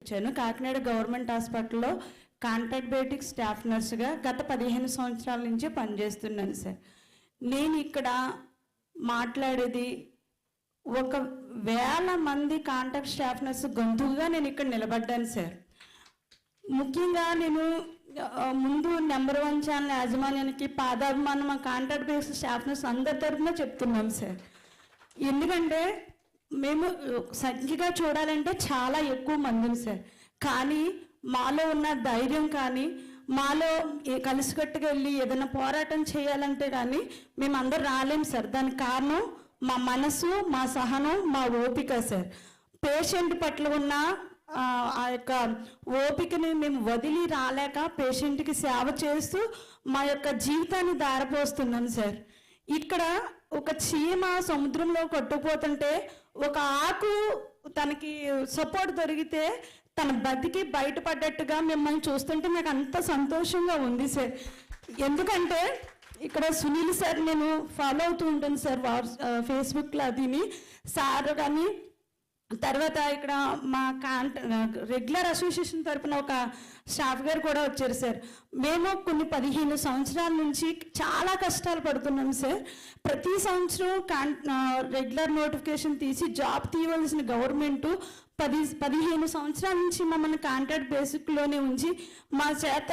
వచ్చాను. కాకినాడ గవర్నమెంట్ హాస్పిటల్లో contract బేటిక్ staff నర్సుగా గత 15 సంవత్సరాల నుంచి పనిచేస్తున్నాను సార్. నేను ఇక్కడ మాట్లాడేది 1,000 మంది కాంట్రాక్ట్ స్టాఫ్ నర్సు గొంతుగా నేను ఇక్కడ నిలబడ్డాను సార్. ముఖ్యంగా నేను ముందు నెంబర్ 1 ఛానల్ యాజమాన్యానికి పాదాభిమానం మా కాంట్రాక్ట్ బేస్డ్ స్టాఫ్ నర్స్ అందరి తరఫున చెప్తున్నాం సార్. ఎందుకంటే మేము సంఖ్యగా చూడాలంటే చాలా ఎక్కువ మందిని సార్, కానీ మాలో ఉన్న ధైర్యం కానీ మాలో కలిసికట్టుగా వెళ్ళి ఏదైనా పోరాటం చేయాలంటే కానీ మేము అందరు రాలేం సార్. దానికి కారణం మా మనసు, మా సహనం, మా ఓపిక సార్. పేషెంట్ పట్ల ఉన్న ఆ యొక్క ఓపికని మేము వదిలి రాలేక పేషెంట్కి సేవ చేస్తూ మా యొక్క జీవితాన్ని దారపోస్తున్నాం సార్. ఇక్కడ ఒక చీమ సముద్రంలో కొట్టుకుపోతుంటే ఒక ఆకు తనకి సపోర్ట్ దొరికితే తన బతికి బయటపడ్డట్టుగా మిమ్మల్ని చూస్తుంటే నాకు అంత సంతోషంగా ఉంది సార్. ఎందుకంటే ఇక్కడ సునీల్ సార్ నేను ఫాలో అవుతూ ఉంటాను సార్, ఫేస్బుక్లో అదిని సార్. కానీ తర్వాత ఇక్కడ మా రెగ్యులర్ అసోసియేషన్ తరఫున ఒక స్టాఫ్ గారు కూడా వచ్చారు సార్. మేము కొన్ని 15 సంవత్సరాల నుంచి చాలా కష్టాలు పడుతున్నాం సార్. ప్రతి సంవత్సరం రెగ్యులర్ నోటిఫికేషన్ తీసి జాబ్ తీయవలసిన గవర్నమెంట్ 15 సంవత్సరాల నుంచి మమ్మల్ని కాంట్రాక్ట్ బేసిక్లోనే ఉంచి మా చేత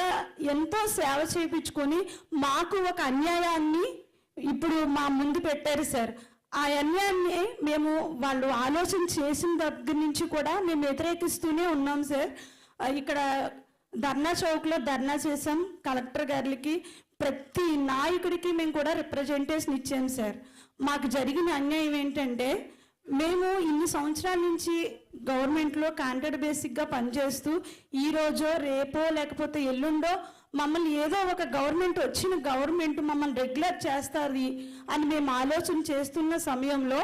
ఎంతో సేవ చేయించుకొని మాకు ఒక అన్యాయాన్ని ఇప్పుడు మా ముందు పెట్టారు సార్. ఆ అన్యాయాన్ని మేము వాళ్ళు ఆలోచన చేసిన దగ్గర నుంచి కూడా మేము వ్యతిరేకిస్తూనే ఉన్నాం సార్. ఇక్కడ ధర్నా చౌక్లో ధర్నా చేసాం కలెక్టర్ గారికి, ప్రతి నాయకుడికి మేము కూడా రిప్రజెంటేషన్ ఇచ్చాం సార్. మాకు జరిగిన అన్యాయం ఏంటంటే మేము ఇన్ని సంవత్సరాల నుంచి గవర్నమెంట్లో కాంట్రాక్ట్ బేసిక్గా పనిచేస్తూ ఈరోజో రేపో లేకపోతే ఎల్లుండో మమ్మల్ని ఏదో ఒక గవర్నమెంట్ మమ్మల్ని రెగ్యులర్ చేస్తుంది అని మేము ఆలోచన చేస్తున్న సమయంలో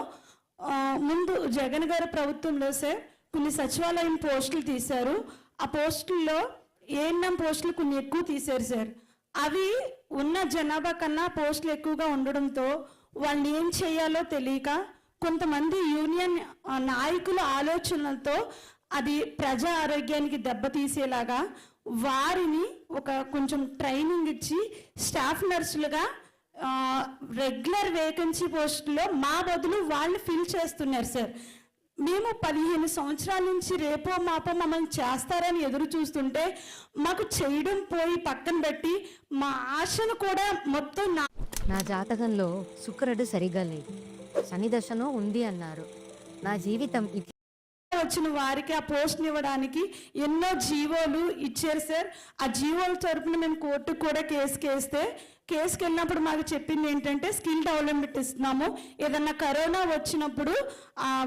ముందు జగన్ గారి ప్రభుత్వంలో సార్ కొన్ని సచివాలయం పోస్టులు తీశారు. ఆ పోస్టుల్లో ఏఎన్ఎం పోస్టులు కొన్ని ఎక్కువ తీశారు సార్. అవి ఉన్న జనాభా కన్నా పోస్టులు ఎక్కువగా ఉండడంతో వాళ్ళని ఏం చేయాలో తెలియక కొంతమంది యూనియన్ నాయకుల ఆలోచనలతో అది ప్రజా ఆరోగ్యానికి దెబ్బతీసేలాగా వారిని కొంచెం ట్రైనింగ్ ఇచ్చి స్టాఫ్ నర్సులుగా రెగ్యులర్ వేకెన్సీ పోస్టులో మా బదులు వాళ్ళు ఫిల్ చేస్తున్నారు సార్. మేము 15 సంవత్సరాల నుంచి రేపో మాపో మమ్మల్ని చేస్తారని ఎదురు చూస్తుంటే మాకు చేయడం పోయి పక్కన పెట్టి మా ఆశను కూడా మొత్తం నా జాతకంలో శుక్రుడు సరిగా లేదు, శని దశలో ఉంది అన్నారు. నా జీవితం వచ్చిన వారికి ఆ పోస్ట్ని ఇవ్వడానికి ఎన్నో జీవోలు ఇచ్చారు సార్. ఆ జీవోల తరపున మేము కోర్టుకు కూడా కేసుకి వెళ్ళినప్పుడు మాకు చెప్పింది ఏంటంటే స్కిల్ డెవలప్మెంట్ ఇస్తున్నాము, ఏదన్నా కరోనా వచ్చినప్పుడు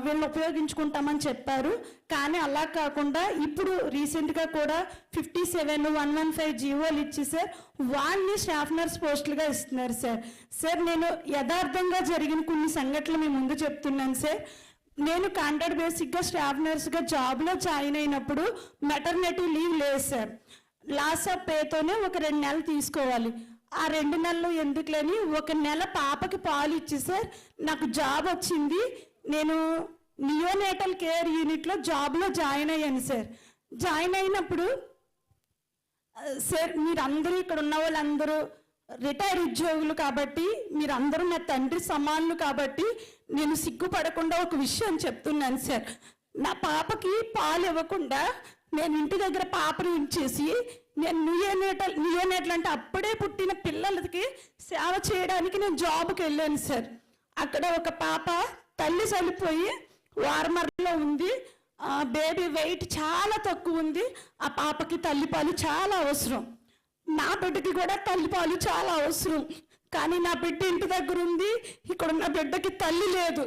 వీళ్ళు ఉపయోగించుకుంటామని చెప్పారు. కానీ అలా కాకుండా ఇప్పుడు రీసెంట్గా కూడా 57-115 జీవోలు ఇచ్చి సార్ వాళ్ళని స్టాఫ్ నర్స్ పోస్టులుగా ఇస్తున్నారు సార్. సార్ నేను యథార్థంగా జరిగిన కొన్ని సంఘటనలు మీ ముందు చెప్తున్నాను సార్. నేను కాంట్రాక్ట్ బేసిక్గా స్టాఫ్ నర్స్గా జాబ్లో జాయిన్ అయినప్పుడు మెటర్నిటీ లీవ్ లేదు సార్. లాస్ ఆఫ్ పేతోనే ఒక 2 నెలలు తీసుకోవాలి. ఆ 2 నెలలు ఎందుకులేని 1 నెల పాపకి పాలు ఇచ్చి సార్ నాకు జాబ్ వచ్చింది. నేను నియోనేటల్ కేర్ యూనిట్లో జాబ్లో జాయిన్ అయ్యాను సార్. జాయిన్ అయినప్పుడు సార్ మీరందరూ ఇక్కడ ఉన్న వాళ్ళందరూ రిటైర్డ్ ఉద్యోగులు కాబట్టి మీరందరూ నా తండ్రి సమానులు కాబట్టి నేను సిగ్గుపడకుండా ఒక విషయం చెప్తున్నాను సార్. నా పాపకి పాలు ఇవ్వకుండా నేను ఇంటి దగ్గర పాపని ఉంచేసి నేను నియోనేటల్ అంటే అప్పుడే పుట్టిన పిల్లలకి సేవ చేయడానికి నేను జాబ్కి వెళ్ళాను సార్. అక్కడ ఒక పాప తల్లి చనిపోయి వార్మర్లో ఉంది. బేబీ వెయిట్ చాలా తక్కువ ఉంది. ఆ పాపకి తల్లిపాలు చాలా అవసరం, నా బిడ్డకి కూడా తల్లిపాలు చాలా అవసరం. కానీ నా బిడ్డ ఇంటి దగ్గర ఉంది, ఇక్కడ ఉన్న బిడ్డకి తల్లి లేదు.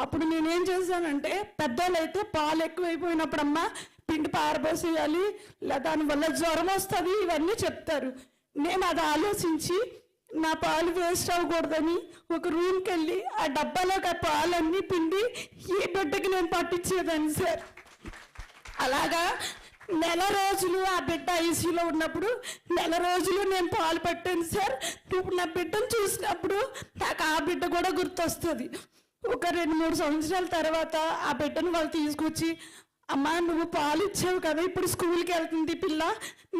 అప్పుడు నేనేం చేశానంటే పెద్దోళ్ళు అయితే పాలు ఎక్కువైపోయినప్పుడమ్మా పిండి పారబోసేయాలి, లేదా దానివల్ల జ్వరం వస్తుంది ఇవన్నీ చెప్తారు. నేను అది ఆలోచించి నా పాలు వేస్ట్ అవ్వకూడదని ఒక రూమ్కి వెళ్ళి ఆ డబ్బాలోకి ఆ పాలన్నీ పిండి ఈ బిడ్డకి నేను పట్టించేదాన్ని సార్. అలాగా నెల రోజులు ఆ బిడ్డ ఐసీయూలో ఉన్నప్పుడు నెల రోజులు నేను పాలు పట్టాను సార్. ఇప్పుడు నా బిడ్డను చూసినప్పుడు నాకు ఆ బిడ్డ కూడా గుర్తొస్తుంది. ఒక 2-3 సంవత్సరాల తర్వాత ఆ బిడ్డను వాళ్ళు తీసుకొచ్చి అమ్మా నువ్వు పాలు ఇచ్చావు కదా, ఇప్పుడు స్కూల్కి వెళ్తుంది పిల్ల,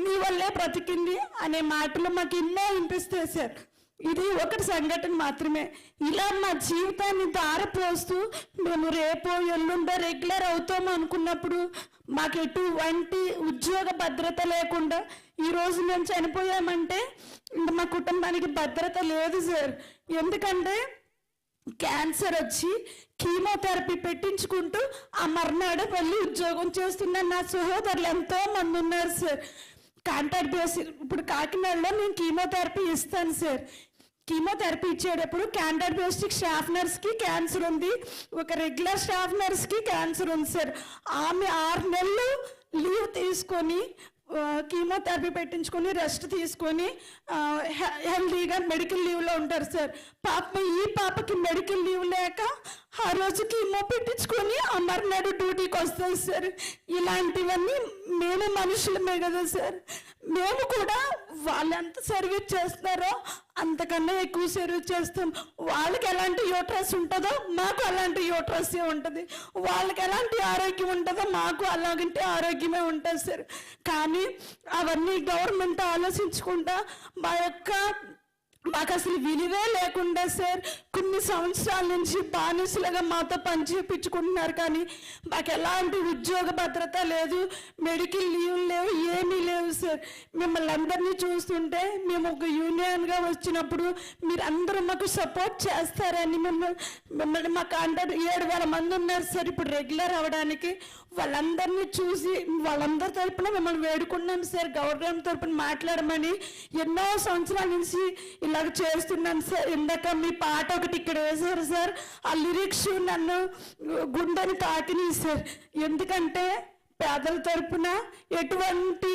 నీ వల్లే బ్రతికింది అనే మాటలు మాకు ఎన్నో వినిపిస్తాయి సార్. ఇది ఒకటి సంఘటన మాత్రమే. ఇలా మా జీవితాన్ని దారపోస్తూ మేము రేపో ఎల్లుండో రెగ్యులర్ అవుతాము అనుకున్నప్పుడు మాకు ఎటువంటి ఉద్యోగ భద్రత లేకుండా ఈరోజు మేము చనిపోయామంటే మా కుటుంబానికి భద్రత లేదు సార్. ఎందుకంటే క్యాన్సర్ వచ్చి కీమోథెరపీ పెట్టించుకుంటూ ఆ మర్నాడు మళ్ళీ ఉద్యోగం చేస్తున్న నా సహోదరులు ఎంతో మంది ఉన్నారు సార్. కాంటాక్ట్ బేస్ ఇప్పుడు కాకినాడలో నేను కీమోథెరపీ ఇస్తాను సార్. కీమోథెరపీ ఇచ్చేటప్పుడు కాంటాక్ట్ బేస్డ్ స్టాఫ్ నర్స్కి క్యాన్సర్ ఉంది, ఒక రెగ్యులర్ స్టాఫ్ నర్స్కి క్యాన్సర్ ఉంది సార్. ఆమె 6 నెలలు లీవ్ తీసుకొని కీమోథెరపీ పెట్టించుకొని రెస్ట్ తీసుకొని హెల్దీగా మెడికల్ లీవ్లో ఉంటారు సార్. ఈ పాపకి మెడికల్ లీవ్ లేక ఆ రోజు కీమో పెట్టించుకొని ఆ మర్నాడు డ్యూటీకి వస్తుంది సార్. ఇలాంటివన్నీ మేము మనుషులమే కదా సార్. మేము కూడా వాళ్ళు ఎంత సర్వీస్ చేస్తున్నారో అంతకన్నా ఎక్కువ సర్వీస్ చేస్తాం. వాళ్ళకి ఎలాంటి యూట్రస్ ఉంటుందో మాకు అలాంటి యూట్రస్సే ఉంటుంది, వాళ్ళకి ఎలాంటి ఆరోగ్యం ఉంటుందో మాకు అలాగంటే ఆరోగ్యమే ఉంటుంది సార్. కానీ అవన్నీ గవర్నమెంట్ ఆలోచించకుండా మాకు అసలు విలువే లేకుండా సార్ కొన్ని సంవత్సరాల నుంచి బానిసలుగా మాతో పనిచేయించుకుంటున్నారు. కానీ మాకు ఎలాంటి ఉద్యోగ భద్రత లేదు, మెడికల్ లీవ్ లేవు, ఏమీ లేవు సార్. మిమ్మల్ని అందరినీ చూస్తుంటే మేము ఒక యూనియన్గా వచ్చినప్పుడు మీరు అందరూ మాకు సపోర్ట్ చేస్తారని మిమ్మల్ని మా కాంటాక్ట్ 7,000 మంది ఉన్నారు సార్ ఇప్పుడు రెగ్యులర్ అవ్వడానికి. వాళ్ళందరినీ చూసి వాళ్ళందరి తరపున మిమ్మల్ని వేడుకున్నాం సార్, గవర్నమెంట్ తరపున మాట్లాడమని. ఎన్నో సంవత్సరాల నుంచి ఇలాగ చేస్తున్నాను సార్. ఇందాక మీ పాట ఒకటి ఇక్కడ వేశారు సార్, ఆ లిరిక్స్ నన్ను గుండెని తాకినాయి సార్. ఎందుకంటే పేదల తరపున ఎటువంటి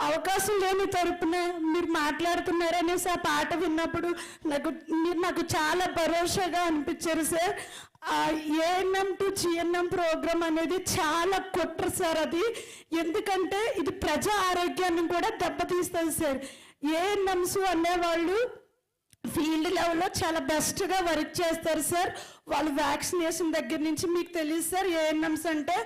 అవకాశం లేని తరపున మీరు మాట్లాడుతున్నారనేసి ఆ పాట విన్నప్పుడు నాకు చాలా భరోసాగా అనిపించారు sir. ANM to GNM program అనేది చాలా కుట్ర సార్ అది. ఎందుకంటే ఇది ప్రజా ఆరోగ్యాన్ని కూడా దెబ్బతీస్తుంది సార్. ఏఎన్ఎంస్ అనేవాళ్ళు ఫీల్డ్ లెవెల్లో చాలా బెస్ట్గా వర్క్ చేస్తారు సార్. వాళ్ళు వ్యాక్సినేషన్ దగ్గర నుంచి మీకు తెలియదు సార్, ఏఎన్ఎంస్ అంటే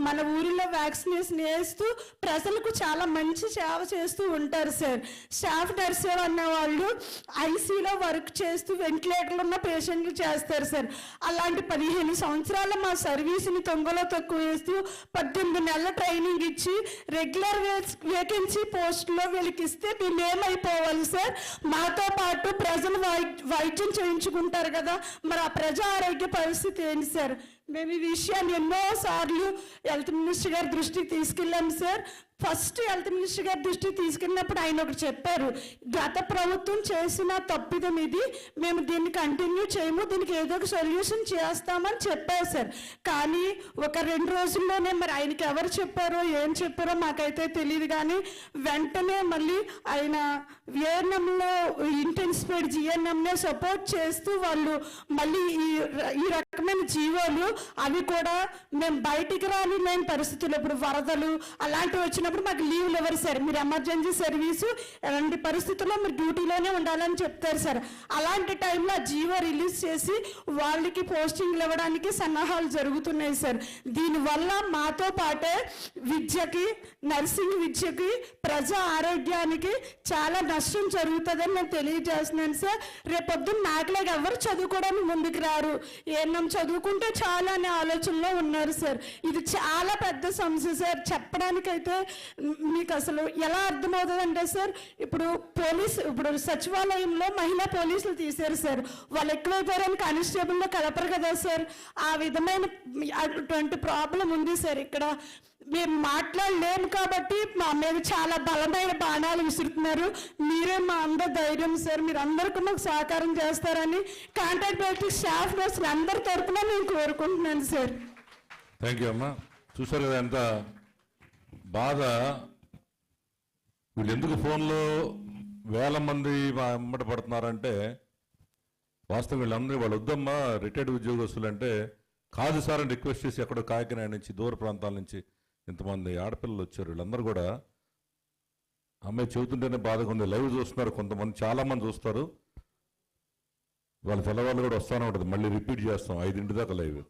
మన ఊరిలో వ్యాక్సినేషన్ వేస్తూ ప్రజలకు చాలా మంచి సేవ చేస్తూ ఉంటారు సార్. స్టాఫ్ నర్సే అన్నవాళ్ళు ఐసీలో వర్క్ చేస్తూ వెంటిలేటర్లు ఉన్న పేషెంట్లు చేస్తారు సార్. అలాంటి 15 సంవత్సరాల మా సర్వీస్ని తొంగలో తక్కువ వేస్తూ 18 నెలల ట్రైనింగ్ ఇచ్చి రెగ్యులర్ వేకెన్సీ పోస్టులో వీళ్ళకి ఇస్తే మేమేమైపోవాలి సార్? మాతో పాటు ప్రజలు వైద్యం చేయించుకుంటారు కదా, మరి ఆ ప్రజా ఆరోగ్య పరిస్థితి ఏంటి సార్? మేము ఈ విషయాన్ని ఎన్నోసార్లు హెల్త్ మినిస్టర్ గారి దృష్టికి తీసుకెళ్ళాము సార్. ఫస్ట్ హెల్త్ మినిస్టర్ గారి దృష్టికి తీసుకెళ్ళినప్పుడు ఆయన ఒకటి చెప్పారు, గత ప్రభుత్వం చేసిన తప్పిదం ఇది, మేము దీన్ని కంటిన్యూ చేయము, దీనికి ఏదో ఒక సొల్యూషన్ చేస్తామని చెప్పారు సార్. కానీ ఒక 2 రోజుల్లోనే మరి ఆయనకి ఎవరు చెప్పారో ఏం చెప్పారో మాకైతే తెలియదు. కానీ వెంటనే మళ్ళీ ఆయన ఏఎన్ఎంలో ఇంటెన్సిఫైడ్ జిఎన్ఎంనే సపోర్ట్ చేస్తూ వాళ్ళు మళ్ళీ ఈ రకమైన జీవోలు అవి కూడా మేము బయటికి రాలేని పరిస్థితులు, ఇప్పుడు వరదలు అలాంటివి వచ్చినప్పుడు మాకు లీవ్లు ఇవ్వరు సార్. మీరు ఎమర్జెన్సీ సర్వీసు ఎలాంటి పరిస్థితుల్లో మీరు డ్యూటీలోనే ఉండాలని చెప్తారు సార్. అలాంటి టైంలో ఆ జీవో రిలీజ్ చేసి వాళ్ళకి పోస్టింగ్లు ఇవ్వడానికి సన్నాహాలు జరుగుతున్నాయి సార్. దీనివల్ల మాతో పాటే విద్యకి, నర్సింగ్ విద్యకి, ప్రజా ఆరోగ్యానికి చాలా నష్టం జరుగుతుందని నేను తెలియజేస్తున్నాను సార్. రేపొద్దున నాకులాగా ఎవరు చదువుకోవడానికి ముందుకు రారు, ఏమన్నా చదువుకుంటే చాలా అనే ఆలోచనలో ఉన్నారు సార్. ఇది చాలా పెద్ద సమస్య సార్. చెప్పడానికైతే మీకు అసలు ఎలా అర్థమవుతుందంటే సార్, ఇప్పుడు సచివాలయంలో మహిళా పోలీసులు తీశారు సార్, వాళ్ళు ఎక్కువైపోయారని కానిస్టేబుల్లో కలపరు కదా సార్. ఆ విధమైన అటువంటి ప్రాబ్లం ఉంది సార్. ఇక్కడ మేము మాట్లాడలేము కాబట్టి మా మీద చాలా బలమైన బాణాలు విసురుతున్నారు. మీరే మా అందరి ధైర్యం సార్, మీరు అందరికీ మాకు సహకారం చేస్తారని కాంటాక్ట్ బేసిక్ స్టాఫ్ నర్సులు అందరి తరపున నేను కోరుకుంటున్నాను సార్. థ్యాంక్ యూ అమ్మా. చూసారు కదా ఎంత బాధ. వీళ్ళు ఎందుకు ఫోన్లో వేల మంది అమ్మట పడుతున్నారంటే వాస్తవం వీళ్ళందరూ వాళ్ళు వద్దమ్మా రిటైర్డ్ ఉద్యోగస్తులు అంటే కాదు సార్ అని రిక్వెస్ట్ చేసి ఎక్కడో కాకినాడ నుంచి దూర ప్రాంతాల నుంచి ఇంతమంది ఆడపిల్లలు వచ్చారు. వీళ్ళందరూ కూడా అమ్మాయి చెబుతుంటేనే బాధగా ఉంది. లైవ్ చూస్తున్నారు కొంతమంది, చాలామంది చూస్తారు. వాళ్ళ తెల్లవాళ్ళు కూడా వస్తూనే ఉంటుంది. మళ్ళీ రిపీట్ చేస్తాం 5 దాకా లైవ్.